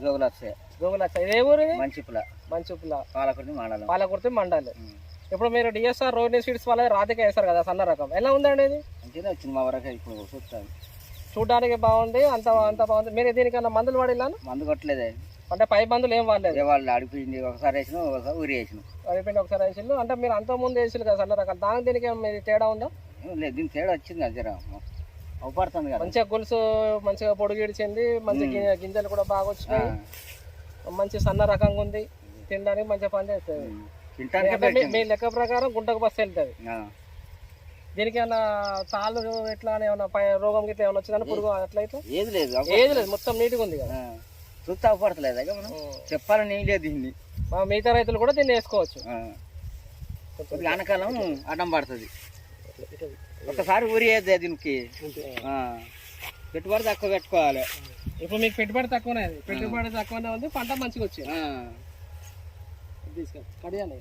జోగులచ్చ ఇదే ఊరు ఇది? మంచిపుల పాలకుర్తి మండలి. ఇప్పుడు మీరు డిఎస్ఆర్ రోహిణి సీడ్స్ వాళ్ళ రాధిక వేస్తారు కదా సన్న రకం, ఎలా ఉందండి ఇది? మంచిగా వచ్చింది మా వరకు ఇప్పుడు చూస్తాను. చూడడానికి బాగుంది, అంత బాగుంది. మీరు దీనికన్నా మందులు వాడిల్లాను? మందు కొట్టలేదే, అంటే పై మందులు ఏం వాడలేదు? వాళ్ళు అడిపింది ఒకసారి వేసిన ఒకసారి ఊరి వేసిన అడిపోయింది ఒకసారి వేసిళ్ళు. అంటే మీరు అంత ముందు వేసిళ్ళు కదా సన్న రకాలు, దానికి దీనికి మీరు తేడా ఉందా? లేదు, దీని తేడా వచ్చింది అది అవపడుతుంది కదా. మంచిగా గొలుసు మంచిగా పొడిగిడిచింది, మంచిగా గింజలు కూడా బాగా వచ్చినాయి, మంచి సన్న రకంగా ఉంది, తినడానికి మంచిగా పని చేస్తుంది. మీ లెక్క ప్రకారం గుంటకు బస్సు వెళ్తుంది. దీనికి ఏమన్నా తాళ్ళు ఎట్లా ఏమన్నా రోగం గిట్లా ఏమైనా వచ్చిందని పురుగు అట్లయితే? ఏది లేదు, మొత్తం నీట్గా ఉంది కదా, చూస్తే అవపడతలేదు. మనం చెప్పాలని ఏం లేదు, దీన్ని మిగతా రైతులు కూడా దీన్ని వేసుకోవచ్చు. ఆనకాలం అడ్డం పడుతుంది, ఒకసారి ఊరి వేద్దే దీనికి పెట్టుబడి తక్కువ పెట్టుకోవాలి. ఇప్పుడు మీకు పెట్టుబడి తక్కువనే ఉంది, పంట మంచిగా వచ్చింది. తీసుకో కడియాలి.